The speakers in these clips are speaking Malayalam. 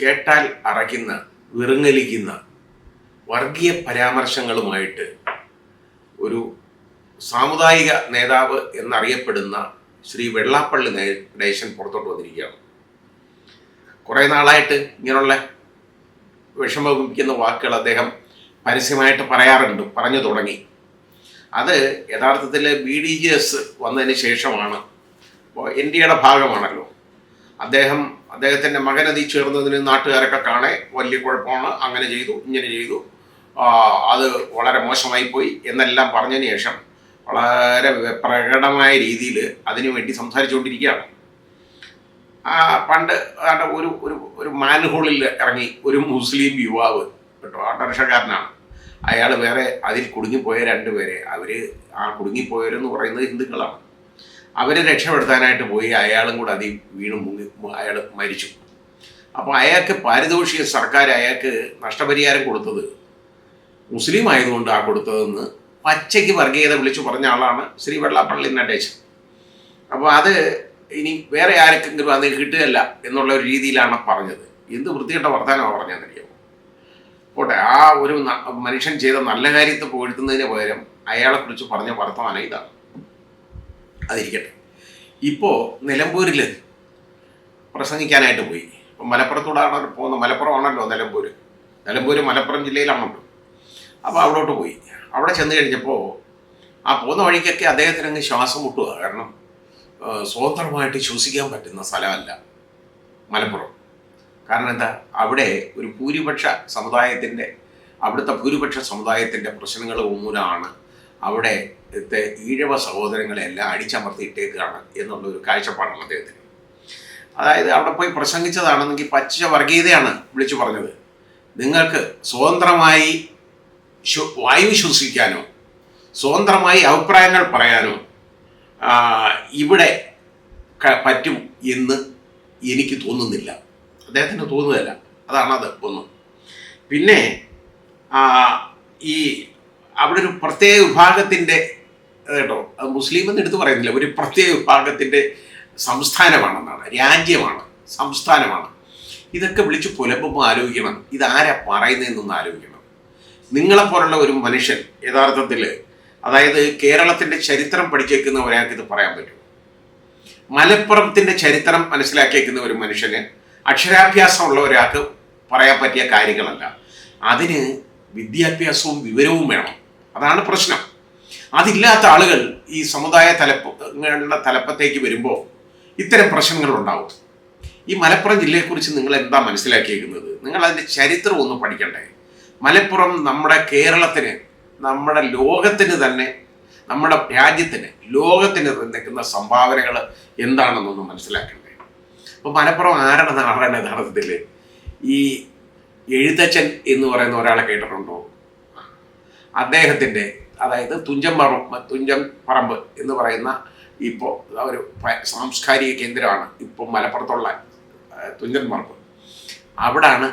കേട്ടാൽ അറയ്ക്കുന്ന, വിറങ്ങലിക്കുന്ന വർഗീയ പരാമർശങ്ങളുമായിട്ട് ഒരു സാമുദായിക നേതാവ് എന്നറിയപ്പെടുന്ന ശ്രീ വെള്ളാപ്പള്ളി നടേശൻ പുറത്തോട്ട് വന്നിരിക്കുകയാണ്. കുറേ നാളായിട്ട് ഇങ്ങനെയുള്ള വിഷമിപ്പിക്കുന്ന വാക്കുകൾ അദ്ദേഹം പരസ്യമായിട്ട് പറഞ്ഞു തുടങ്ങി. അത് യഥാർത്ഥത്തിൽ BDJS വന്നതിന് ശേഷമാണ്. അപ്പോൾ NDAയുടെ ഭാഗമാണല്ലോ അദ്ദേഹത്തിൻ്റെ മകനതി ചേർന്നതിന് നാട്ടുകാരൊക്കെ കാണേ വലിയ കുഴപ്പമാണ്, അങ്ങനെ ചെയ്തു ഇങ്ങനെ ചെയ്തു, അത് വളരെ മോശമായി പോയി എന്നെല്ലാം പറഞ്ഞതിന് ശേഷം വളരെ പ്രകടമായ രീതിയിൽ അതിനുവേണ്ടി സംസാരിച്ചുകൊണ്ടിരിക്കുകയാണ്. പണ്ട് ഒരു മാൻഹോളിൽ ഇറങ്ങി ഒരു മുസ്ലിം യുവാവ് കേട്ടോ, ഓട്ടോറിക്ഷക്കാരനാണ് അയാൾ. വേറെ അതിൽ കുടുങ്ങിപ്പോയ 2 പേരെ, ആ കുടുങ്ങിപ്പോയവരെന്ന് പറയുന്നത് ഹിന്ദുക്കളാണ്. അവരെ രക്ഷപ്പെടുത്താനായിട്ട് പോയി അയാളും കൂടെ അതിൽ അയാൾ മരിച്ചു. അപ്പോൾ അയാൾക്ക് പാരിതോഷിക സർക്കാർ അയാൾക്ക് നഷ്ടപരിഹാരം കൊടുത്തത് മുസ്ലിം ആയതുകൊണ്ട് കൊടുത്തതെന്ന് പച്ചയ്ക്ക് വർഗീയത വിളിച്ചു പറഞ്ഞ ആളാണ് ശ്രീ വെള്ളാപ്പള്ളി നടേശൻ. അപ്പോൾ അത് ഇനി വേറെ ആർക്കെങ്കിലും അത് കിട്ടുകയല്ല എന്നുള്ള ഒരു രീതിയിലാണ് പറഞ്ഞത്. എന്ത് വൃത്തികെട്ട വർത്തമാനമാണ് പറഞ്ഞതെന്നറിയാമോ? പോട്ടെ, ആ ഒരു മനുഷ്യൻ ചെയ്ത നല്ല കാര്യത്തെ പുകഴ്ത്തുന്നതിന് പകരം അയാളെക്കുറിച്ച് പറഞ്ഞ വർത്തമാനം ഇതാണ്. അതിരിക്കട്ടെ. ഇപ്പോൾ നിലമ്പൂരിൽ പ്രസംഗിക്കാനായിട്ട് പോയി. ഇപ്പം മലപ്പുറത്തൂടാണ് പോകുന്നത്. മലപ്പുറമാണല്ലോ നിലമ്പൂർ മലപ്പുറം ജില്ലയിലാണല്ലോ. അപ്പോൾ അവിടോട്ട് പോയി. അവിടെ ചെന്ന് കഴിഞ്ഞപ്പോൾ ആ പോകുന്ന വഴിക്കൊക്കെ അദ്ദേഹത്തിന് അങ്ങ് ശ്വാസം മുട്ടുക. കാരണം സ്വതന്ത്രമായിട്ട് ശ്വസിക്കാൻ പറ്റുന്ന സ്ഥലമല്ല മലപ്പുറം. കാരണം എന്താ, അവിടെ ഒരു അവിടുത്തെ ഭൂരിപക്ഷ സമുദായത്തിൻ്റെ പ്രശ്നങ്ങൾ മൂലമാണ് അവിടുത്തെ ഈഴവ സഹോദരങ്ങളെ എല്ലാം അടിച്ചമർത്തിയിട്ടേക്കാണ് എന്നുള്ളൊരു കാഴ്ചപ്പാടാണ് അദ്ദേഹത്തിന്. അതായത് അവിടെ പോയി പ്രസംഗിച്ചതാണെന്നെങ്കിൽ പച്ച വർഗീയതയാണ് വിളിച്ചു പറഞ്ഞത്. നിങ്ങൾക്ക് സ്വതന്ത്രമായി വായു ശ്വസിക്കാനോ സ്വതന്ത്രമായി അഭിപ്രായങ്ങൾ പറയാനോ ഇവിടെ പറ്റും എന്ന് എനിക്ക് തോന്നുന്നില്ല. അദ്ദേഹത്തിന് തോന്നുകയല്ല. അതാണത് ഒന്ന്. പിന്നെ അവിടെ ഒരു പ്രത്യേക വിഭാഗത്തിൻ്റെ കേട്ടോ, അത് മുസ്ലിം എന്ന് എടുത്ത് പറയുന്നില്ല, ഒരു പ്രത്യേക വിഭാഗത്തിൻ്റെ സംസ്ഥാനമാണെന്നാണ്, രാജ്യമാണ്, സംസ്ഥാനമാണ്. ഇതൊക്കെ വിളിച്ച് പുലമ്പുമ്പോൾ ആലോചിക്കണം, ഇതാരാ പറയുന്നതെന്നൊന്ന് ആലോചിക്കണം. നിങ്ങളെപ്പോലുള്ള ഒരു മനുഷ്യൻ യഥാർത്ഥത്തിൽ, അതായത് കേരളത്തിൻ്റെ ചരിത്രം പഠിച്ചേക്കുന്ന ഒരാൾക്ക് ഇത് പറയാൻ പറ്റും. മലപ്പുറത്തിൻ്റെ ചരിത്രം മനസ്സിലാക്കിയേക്കുന്ന ഒരു മനുഷ്യന്, അക്ഷരാഭ്യാസമുള്ള ഒരാൾക്ക് പറയാൻ പറ്റിയ കാര്യങ്ങളല്ല. അതിന് വിദ്യാഭ്യാസവും വിവരവും വേണം. അതാണ് പ്രശ്നം. അതില്ലാത്ത ആളുകൾ ഈ സമുദായ തലപ്പത്തേക്ക് വരുമ്പോൾ ഇത്തരം പ്രശ്നങ്ങളുണ്ടാവും. ഈ മലപ്പുറം ജില്ലയെക്കുറിച്ച് നിങ്ങൾ എന്താ മനസ്സിലാക്കിയിരിക്കുന്നത്? നിങ്ങൾ അതിൻ്റെ ചരിത്രം ഒന്ന് പഠിക്കണ്ടേ? മലപ്പുറം നമ്മുടെ കേരളത്തിന്, നമ്മുടെ ലോകത്തിന് തന്നെ, നമ്മുടെ രാജ്യത്തിന്, ലോകത്തിന് നിൽക്കുന്ന സംഭാവനകൾ എന്താണെന്നൊന്ന് മനസ്സിലാക്കണ്ടേ? അപ്പോൾ മലപ്പുറം ആരുടെ നാടാണ് യഥാർത്ഥത്തിൽ? ഈ എഴുത്തച്ഛൻ എന്ന് പറയുന്ന ഒരാളെ കേട്ടിട്ടുണ്ടോ? അദ്ദേഹത്തിൻ്റെ, അതായത് തുഞ്ചൻ പറമ്പ് എന്ന് പറയുന്ന ഇപ്പോൾ ഒരു സാംസ്കാരിക കേന്ദ്രമാണ് ഇപ്പോൾ മലപ്പുറത്തുള്ള തുഞ്ചൻ പറമ്പ്. അവിടാണ്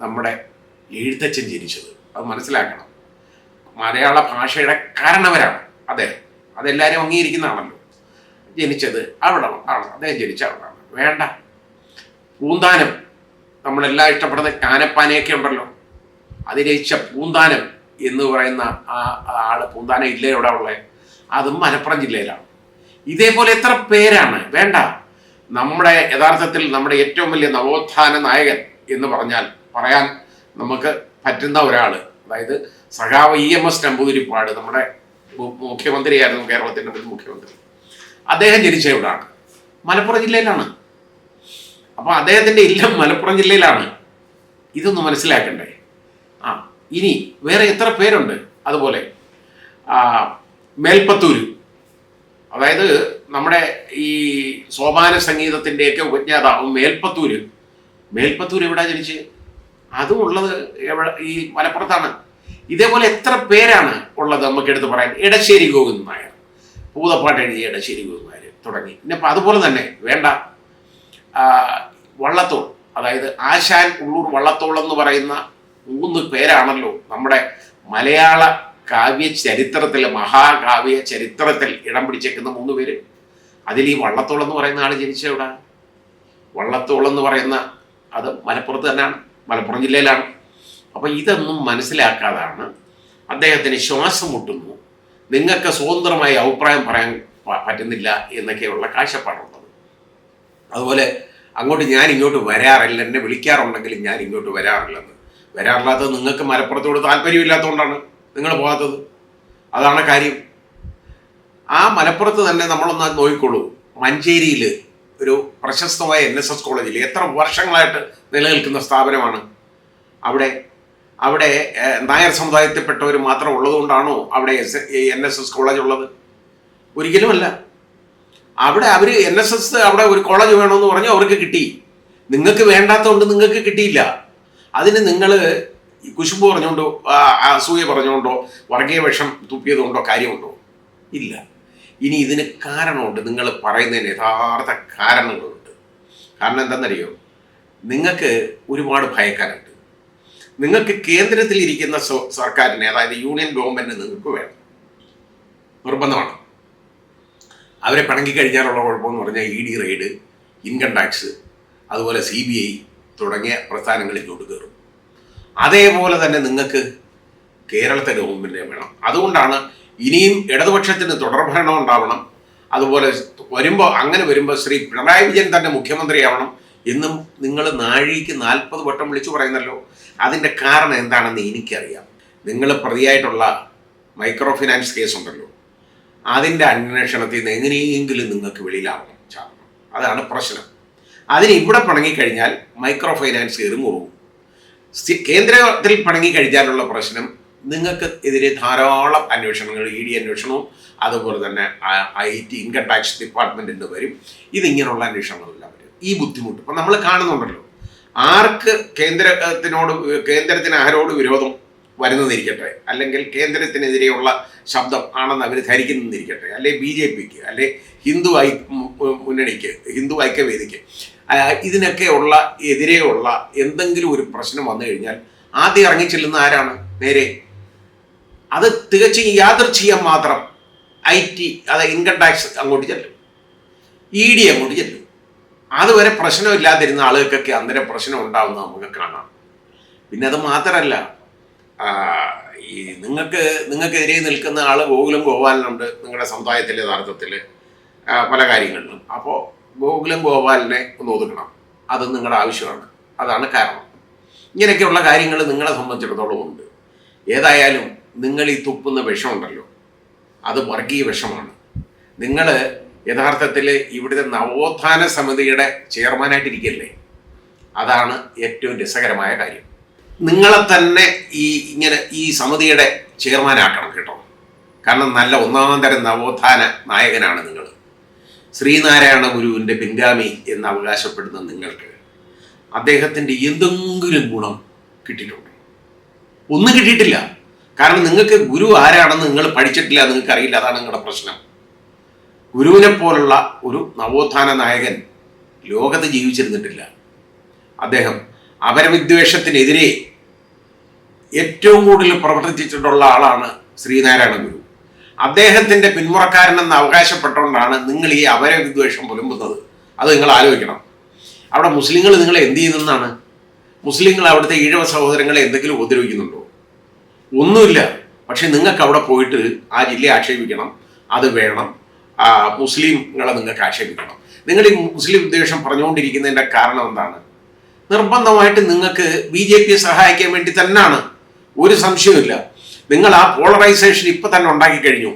നമ്മുടെ എഴുത്തച്ഛൻ ജനിച്ചത്. അത് മനസ്സിലാക്കണം. മലയാള ഭാഷയുടെ കാരണവരാണ് അദ്ദേഹം. അതെല്ലാവരും അംഗീകരിക്കുന്നതാണല്ലോ. ജനിച്ചത് അവിടെ ആണ്, അദ്ദേഹം ജനിച്ച അവിടെയാണ്. വേണ്ട, പൂന്താനം, നമ്മളെല്ലാം ഇഷ്ടപ്പെടുന്ന കാനപ്പാനയൊക്കെ ഉണ്ടല്ലോ, അത് രചിച്ച പൂന്താനം എന്ന് പറയുന്ന ആള്, പൂന്താനം ഇല്ല എവിടെ ഉള്ളത്? അതും മലപ്പുറം ജില്ലയിലാണ്. ഇതേപോലെ എത്ര പേരാണ്? വേണ്ട, നമ്മുടെ യഥാർത്ഥത്തിൽ നമ്മുടെ ഏറ്റവും വലിയ നവോത്ഥാന നായകൻ എന്ന് പറയാൻ നമുക്ക് പറ്റുന്ന ഒരാൾ, അതായത് സഖാവ് EMS നമ്പൂതിരിപ്പാട്, നമ്മുടെ മുഖ്യമന്ത്രിയായിരുന്നു, കേരളത്തിൻ്റെ മുൻ മുഖ്യമന്ത്രി. അദ്ദേഹം ജനിച്ച എവിടെയാണ്? മലപ്പുറം ജില്ലയിലാണ്. അപ്പോൾ അദ്ദേഹത്തിൻ്റെ ഇല്ലം മലപ്പുറം ജില്ലയിലാണ്. ഇതൊന്ന് മനസ്സിലാക്കണ്ടേ? ഇനി വേറെ എത്ര പേരുണ്ട് അതുപോലെ? മേൽപ്പത്തൂർ, അതായത് നമ്മുടെ ഈ സോപാന സംഗീതത്തിൻ്റെയൊക്കെ ഉപജ്ഞാതാവും മേൽപ്പത്തൂർ എവിടെ ജനിച്ച്? അതും ഉള്ളത് ഈ മലപ്പുറത്താണ്. ഇതേപോലെ എത്ര പേരാണ് ഉള്ളത് നമുക്ക് എടുത്ത് പറയാൻ? എടശ്ശേരി ഗോവിന്ദൻ നായർ, പൂതപ്പാട്ട് എഴുതിയ എടശ്ശേരി ഗോവിന്ദൻ നായർ തുടങ്ങി. ഇനിയിപ്പോൾ അതുപോലെ തന്നെ വേണ്ട, വള്ളത്തോൾ, അതായത് ആശാൻ ഉള്ളൂർ വള്ളത്തോൾ എന്ന് പറയുന്ന 3 പേരാണല്ലോ നമ്മുടെ മലയാള കാവ്യ ചരിത്രത്തിൽ, മഹാകാവ്യ ചരിത്രത്തിൽ ഇടം പിടിച്ചേക്കുന്ന 3 പേര്. അതിൽ ഈ വള്ളത്തോൾ എന്ന് പറയുന്ന ആൾ ജനിച്ചെവിടെ? വള്ളത്തോൾ എന്ന് പറയുന്ന അത് മലപ്പുറത്ത് തന്നെയാണ്, മലപ്പുറം ജില്ലയിലാണ്. അപ്പോൾ ഇതൊന്നും മനസ്സിലാക്കാതാണ് അദ്ദേഹത്തിന് ശ്വാസം മുട്ടുന്നു, നിങ്ങൾക്ക് സ്വതന്ത്രമായി അഭിപ്രായം പറയാൻ പറ്റുന്നില്ല എന്നൊക്കെയുള്ള കാഴ്ചപ്പാടുള്ളത്. അതുപോലെ അങ്ങോട്ട് ഞാൻ ഇങ്ങോട്ട് വരാറില്ല, എന്നെ വിളിക്കാറുണ്ടെങ്കിലും ഞാൻ ഇങ്ങോട്ട് വരാറില്ലാത്തത് നിങ്ങൾക്ക് മലപ്പുറത്തോട് താല്പര്യമില്ലാത്തതുകൊണ്ടാണ് നിങ്ങൾ പോകാത്തത്. അതാണ് കാര്യം. ആ മലപ്പുറത്ത് തന്നെ നമ്മളൊന്ന് നോക്കിക്കോളൂ. മഞ്ചേരിയിൽ ഒരു പ്രശസ്തമായ NSS കോളേജിൽ എത്ര വർഷങ്ങളായിട്ട് നിലനിൽക്കുന്ന സ്ഥാപനമാണ്. അവിടെ നായർ സമുദായത്തിൽപ്പെട്ടവർ മാത്രം ഉള്ളതുകൊണ്ടാണോ അവിടെ NSS കോളേജ് ഉള്ളത്? ഒരിക്കലുമല്ല. അവിടെ അവർ NSS അവിടെ ഒരു കോളേജ് വേണമെന്ന് പറഞ്ഞു, അവർക്ക് കിട്ടി. നിങ്ങൾക്ക് വേണ്ടാത്തതുകൊണ്ട് നിങ്ങൾക്ക് കിട്ടിയില്ല. അതിന് നിങ്ങൾ കുശുമ്പ് പറഞ്ഞുകൊണ്ടോ അസൂയ പറഞ്ഞുകൊണ്ടോ വർഗീയ വിഷം തുപ്പിയതുകൊണ്ടോ കാര്യമുണ്ടോ? ഇല്ല. ഇനി ഇതിന് കാരണമുണ്ട്, നിങ്ങൾ പറയുന്നതിന് യഥാർത്ഥ കാരണങ്ങളുണ്ട്. കാരണം എന്താണെന്നറിയോ, നിങ്ങൾക്ക് ഒരുപാട് ഭയക്കാനുണ്ട്. നിങ്ങൾക്ക് കേന്ദ്രത്തിലിരിക്കുന്ന സർക്കാരിനെ, അതായത് യൂണിയൻ ഗവൺമെൻറ് നിങ്ങൾക്ക് വേണം, നിർബന്ധമാണ്. അവരെ പിണങ്ങിക്കഴിഞ്ഞാലുള്ള കുഴപ്പമെന്ന് പറഞ്ഞാൽ ED റെയ്ഡ്, ഇൻകം ടാക്സ്, അതുപോലെ CBI തുടങ്ങിയ പ്രസ്ഥാനങ്ങളിലോട്ട് കയറും. അതേപോലെ തന്നെ നിങ്ങൾക്ക് കേരളത്തെ ഗവൺമെൻറ് വേണം. അതുകൊണ്ടാണ് ഇനിയും ഇടതുപക്ഷത്തിന് തുടർഭരണം ഉണ്ടാവണം. അതുപോലെ അങ്ങനെ വരുമ്പോൾ ശ്രീ പിണറായി വിജയൻ തന്നെ മുഖ്യമന്ത്രിയാവണം എന്നും നിങ്ങൾ നാഴിക്ക് 40 വട്ടം വിളിച്ചു പറയുന്നല്ലോ. അതിൻ്റെ കാരണം എന്താണെന്ന് എനിക്കറിയാം. നിങ്ങൾ പ്രതിയായിട്ടുള്ള മൈക്രോ ഫിനാൻസ് കേസുണ്ടല്ലോ, അതിൻ്റെ അന്വേഷണത്തിൽ നിന്ന് എങ്ങനെയെങ്കിലും നിങ്ങൾക്ക് വെളിയിലാവണം, ചാടണം. അതാണ് പ്രശ്നം. അതിന് ഇവിടെ പിണങ്ങിക്കഴിഞ്ഞാൽ മൈക്രോ ഫൈനാൻസ് എറിമുറുവും. കേന്ദ്രത്തിൽ പിണങ്ങിക്കഴിഞ്ഞാലുള്ള പ്രശ്നം, നിങ്ങൾക്ക് എതിരെ ധാരാളം അന്വേഷണങ്ങൾ, ED അന്വേഷണവും അതുപോലെ തന്നെ IT ഇൻകം ടാക്സ് ഡിപ്പാർട്ട്മെൻറ്റിൻ്റെ വരും. ഇതിങ്ങനെയുള്ള അന്വേഷണങ്ങളെല്ലാം വരും. ഈ ബുദ്ധിമുട്ട് ഇപ്പം നമ്മൾ കാണുന്നുണ്ടല്ലോ. ആർക്ക് കേന്ദ്രത്തിന് ആരോട് വിരോധം വരുന്നതിരിക്കട്ടെ, അല്ലെങ്കിൽ കേന്ദ്രത്തിനെതിരെയുള്ള ശബ്ദം ആണെന്ന് അവർ ധരിക്കുന്നതിരിക്കട്ടെ, അല്ലെ BJPക്ക്, അല്ലെ മുന്നണിക്ക്, ഹിന്ദു ഐക്യവേദിക്ക്, ഇതിനൊക്കെയുള്ള എതിരെയുള്ള എന്തെങ്കിലും ഒരു പ്രശ്നം വന്നു കഴിഞ്ഞാൽ ആദ്യം ഇറങ്ങിച്ചെല്ലുന്ന ആരാണ്? നേരെ അത് തികച്ചും യാദൃച്ഛികം മാത്രം IT, അതായത് ഇൻകം ടാക്സ് അങ്ങോട്ട് ചെല്ലും, ED അങ്ങോട്ട് ചെല്ലും. അതുവരെ പ്രശ്നമില്ലാതിരുന്ന ആളുകൾക്കൊക്കെ അന്നേരം പ്രശ്നം ഉണ്ടാവുന്നത് നമുക്ക് കാണാം. പിന്നെ അത് മാത്രമല്ല, ഈ നിങ്ങൾക്കെതിരെ നിൽക്കുന്ന ആൾ ഗോകുലനുണ്ട് നിങ്ങളുടെ സമുദായത്തിലെ യഥാർത്ഥത്തിൽ പല കാര്യങ്ങളിലും. അപ്പോൾ ഗോകുലനെ ഒന്ന് ഒതുക്കണം, അത് നിങ്ങളുടെ ആവശ്യമാണ്. അതാണ് കാരണം. ഇങ്ങനെയൊക്കെയുള്ള കാര്യങ്ങൾ നിങ്ങളെ സംബന്ധിച്ചിടത്തോളം ഉണ്ട്. ഏതായാലും നിങ്ങൾ ഈ തുപ്പുന്ന വിഷമുണ്ടല്ലോ, അത് വർഗീയ വിഷമാണ്. നിങ്ങൾ യഥാർത്ഥത്തിൽ ഇവിടുത്തെ നവോത്ഥാന സമിതിയുടെ ചെയർമാനായിട്ടിരിക്കല്ലേ? അതാണ് ഏറ്റവും രസകരമായ കാര്യം. നിങ്ങളെ തന്നെ ഈ സമിതിയുടെ ചെയർമാനാക്കണം കേട്ടോ. കാരണം നല്ല ഒന്നാം തരം നവോത്ഥാന നായകനാണ് നിങ്ങൾ. ശ്രീനാരായണ ഗുരുവിൻ്റെ പിൻഗാമി എന്ന് അവകാശപ്പെടുന്ന നിങ്ങൾക്ക് അദ്ദേഹത്തിൻ്റെ എന്തെങ്കിലും ഗുണം കിട്ടിയിട്ടുണ്ടോ? ഒന്നും കിട്ടിയിട്ടില്ല. കാരണം നിങ്ങൾക്ക് ഗുരു ആരാണെന്ന് നിങ്ങൾ പഠിച്ചിട്ടില്ല, നിങ്ങൾക്ക് അറിയില്ല. അതാണ് നിങ്ങളുടെ പ്രശ്നം. ഗുരുവിനെ പോലുള്ള ഒരു നവോത്ഥാന നായകൻ ലോകത്ത് ജീവിച്ചിരുന്നിട്ടില്ല. അദ്ദേഹം അപരവിദ്വേഷത്തിനെതിരെ ഏറ്റവും കൂടുതൽ പ്രവർത്തിച്ചിട്ടുള്ള ആളാണ് ശ്രീനാരായണ ഗുരു. അദ്ദേഹത്തിൻ്റെ പിന്മുറക്കാരനെന്ന് അവകാശപ്പെട്ടുകൊണ്ടാണ് നിങ്ങൾ ഈ അപരവിദ്വേഷം പുലമ്പുന്നത്. അത് നിങ്ങൾ ആലോചിക്കണം. അവിടെ മുസ്ലിങ്ങൾ നിങ്ങളെ എന്ത് ചെയ്യുന്നതാണ്? മുസ്ലിങ്ങൾ അവിടുത്തെ ഈഴവ സഹോദരങ്ങളെ എന്തെങ്കിലും ഉപദ്രവിക്കുന്നുണ്ടോ? ഒന്നുമില്ല. പക്ഷെ നിങ്ങൾക്ക് അവിടെ പോയിട്ട് ആ ജില്ലയെ ആക്ഷേപിക്കണം, അത് വേണം, മുസ്ലിങ്ങളെ നിങ്ങൾക്ക് ആക്ഷേപിക്കണം. നിങ്ങൾ ഈ മുസ്ലിം വിദ്വേഷം പറഞ്ഞുകൊണ്ടിരിക്കുന്നതിൻ്റെ കാരണം എന്താണ്? നിർബന്ധമായിട്ട് നിങ്ങൾക്ക് BJPയെ സഹായിക്കാൻ വേണ്ടി തന്നെയാണ്, ഒരു സംശയമില്ല. നിങ്ങൾ ആ പോളറൈസേഷൻ ഇപ്പം തന്നെ ഉണ്ടാക്കി കഴിഞ്ഞു.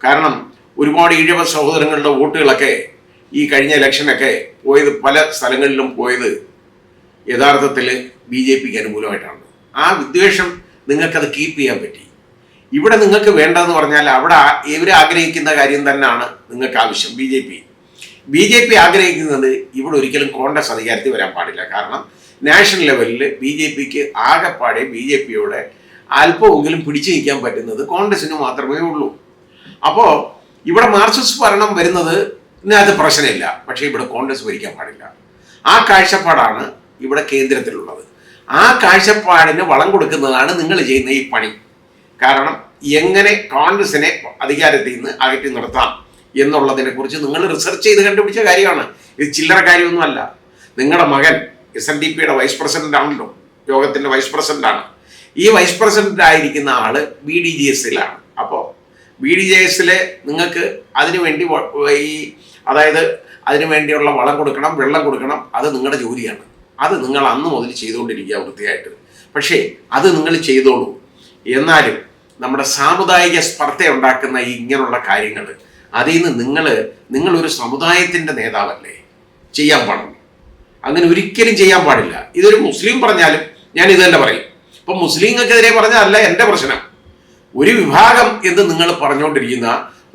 കാരണം ഒരുപാട് ഈഴവ സഹോദരങ്ങളുടെ വോട്ടുകളൊക്കെ ഈ കഴിഞ്ഞ ഇലക്ഷനൊക്കെ പോയത്, പല സ്ഥലങ്ങളിലും പോയത് യഥാർത്ഥത്തിൽ BJPക്ക് അനുകൂലമായിട്ടാണ്. ആ വിദ്വേഷം നിങ്ങൾക്കത് കീപ്പ് ചെയ്യാൻ പറ്റി. ഇവിടെ നിങ്ങൾക്ക് വേണ്ടതെന്ന് പറഞ്ഞാൽ അവിടെ ഇവർ ആഗ്രഹിക്കുന്ന കാര്യം തന്നെയാണ് നിങ്ങൾക്ക് ആവശ്യം. BJP ആഗ്രഹിക്കുന്നത് ഇവിടെ ഒരിക്കലും കോൺഗ്രസ് അധികാരത്തിൽ വരാൻ പാടില്ല. കാരണം നാഷണൽ ലെവലിൽ BJPക്ക് ആകെപ്പാടെ BJPയോടെ അല്പമെങ്കിലും പിടിച്ചു നിൽക്കാൻ പറ്റുന്നത് കോൺഗ്രസിന് മാത്രമേ ഉള്ളൂ. അപ്പോൾ ഇവിടെ മാർക്സിസ്റ്റ് ഭരണം വരുന്നത് ഇതിനകത്ത് പ്രശ്നമില്ല. പക്ഷേ ഇവിടെ കോൺഗ്രസ് ഭരിക്കാൻ പാടില്ല. ആ കാഴ്ചപ്പാടാണ് ഇവിടെ കേന്ദ്രത്തിലുള്ളത്. ആ കാഴ്ചപ്പാടിന് വളം കൊടുക്കുന്നതാണ് നിങ്ങൾ ചെയ്യുന്ന ഈ പണി. കാരണം എങ്ങനെ കോൺഗ്രസിനെ അധികാരത്തിൽ നിന്ന് അകറ്റി നിർത്താം എന്നുള്ളതിനെ കുറിച്ച് നിങ്ങൾ റിസർച്ച് ചെയ്ത് കണ്ടുപിടിച്ച കാര്യമാണ്. ഇത് ചില്ലറ കാര്യമൊന്നുമല്ല. നിങ്ങളുടെ മകൻ SNDPയുടെ വൈസ് പ്രസിഡന്റ് ആണല്ലോ, യോഗത്തിന്റെ വൈസ് പ്രസിഡന്റാണ്. ഈ വൈസ് പ്രസിഡന്റ് ആയിരിക്കുന്ന ആള് BDJS-ലാണ്. അപ്പോൾ BDJS-ലെ നിങ്ങൾക്ക് അതിനുവേണ്ടി അതായത് അതിനു വേണ്ടിയുള്ള വളം കൊടുക്കണം, വെള്ളം കൊടുക്കണം, അത് നിങ്ങളുടെ ജോലിയാണ്. അത് നിങ്ങൾ അന്ന് മുതൽ ചെയ്തുകൊണ്ടിരിക്കുക വൃത്തിയായിട്ട്. പക്ഷേ അത് നിങ്ങൾ ചെയ്തോളൂ. എന്നാലും നമ്മുടെ സാമുദായിക സ്പർദ്ധ ഉണ്ടാക്കുന്ന ഈ ഇങ്ങനെയുള്ള കാര്യങ്ങൾ, അതിൽ നിന്ന് നിങ്ങളൊരു സമുദായത്തിൻ്റെ നേതാവല്ലേ, ചെയ്യാൻ പാടില്ല. അങ്ങനെ ഒരിക്കലും ചെയ്യാൻ പാടില്ല. ഇതൊരു മുസ്ലിം പറഞ്ഞാലും ഞാൻ ഇത് തന്നെ പറയും. ഇപ്പം മുസ്ലിങ്ങൾക്കെതിരെ പറഞ്ഞതല്ല എൻ്റെ പ്രശ്നം. ഒരു വിഭാഗം എന്ന് നിങ്ങൾ പറഞ്ഞുകൊണ്ടിരിക്കുന്ന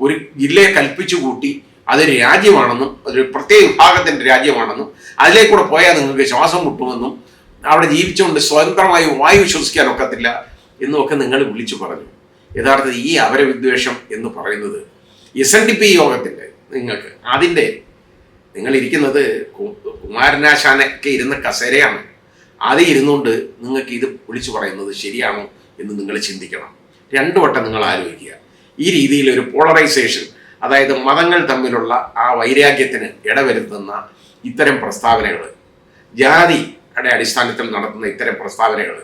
ഒരു ജില്ലയെ കൽപ്പിച്ചു കൂട്ടി അതൊരു രാജ്യമാണെന്നും അതൊരു പ്രത്യേക വിഭാഗത്തിൻ്റെ രാജ്യമാണെന്നും അതിലേക്കൂടെ പോയാൽ നിങ്ങൾക്ക് ശ്വാസം മുട്ടുമെന്നും അവിടെ ജീവിച്ചുകൊണ്ട് സ്വതന്ത്രമായി വായു ശ്വസിക്കാൻ ഒക്കത്തില്ല എന്നുമൊക്കെ നിങ്ങൾ വിളിച്ചു പറഞ്ഞു. യഥാർത്ഥത്തിൽ ഈ അപരവിദ്വേഷം എന്ന് പറയുന്നത് SNDP യോഗത്തിൻ്റെ നിങ്ങളിരിക്കുന്നത് കുമാരനാശാനൊക്കെ ഇരുന്ന കസേരയാണ്. അതിൽ ഇരുന്നുകൊണ്ട് നിങ്ങൾക്ക് ഇത് വിളിച്ചു പറയുന്നത് ശരിയാണോ എന്ന് നിങ്ങൾ ചിന്തിക്കണം. 2 വട്ടം നിങ്ങൾ ആലോചിക്കുക. ഈ രീതിയിൽ ഒരു പോളറൈസേഷൻ, അതായത് മതങ്ങൾ തമ്മിലുള്ള ആ വൈരാഗ്യത്തിന് ഇടവരുത്തുന്ന ഇത്തരം പ്രസ്താവനകൾ, ജാതിയുടെ അടിസ്ഥാനത്തിൽ നടത്തുന്ന ഇത്തരം പ്രസ്താവനകൾ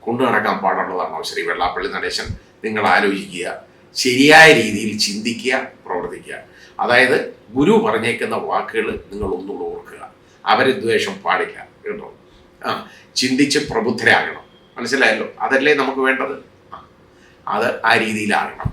കൊണ്ടു നടക്കാൻ പാടുള്ളതാണോ ശ്രീ വെള്ളാപ്പള്ളി നടേശൻ? നിങ്ങൾ ആലോചിക്കുക, ശരിയായ രീതിയിൽ ചിന്തിക്കുക, പ്രവർത്തിക്കുക. അതായത് ഗുരു പറഞ്ഞേക്കുന്ന വാക്കുകൾ നിങ്ങൾ ഒന്നുകൂടെ ഓർക്കുക. അപരദ്വേഷം പാടില്ല കേട്ടോ. ചിന്തിച്ച് പ്രബുദ്ധരാകണം. മനസ്സിലായല്ലോ? അതല്ലേ നമുക്ക് വേണ്ടത്. അത് ആ രീതിയിലാകണം.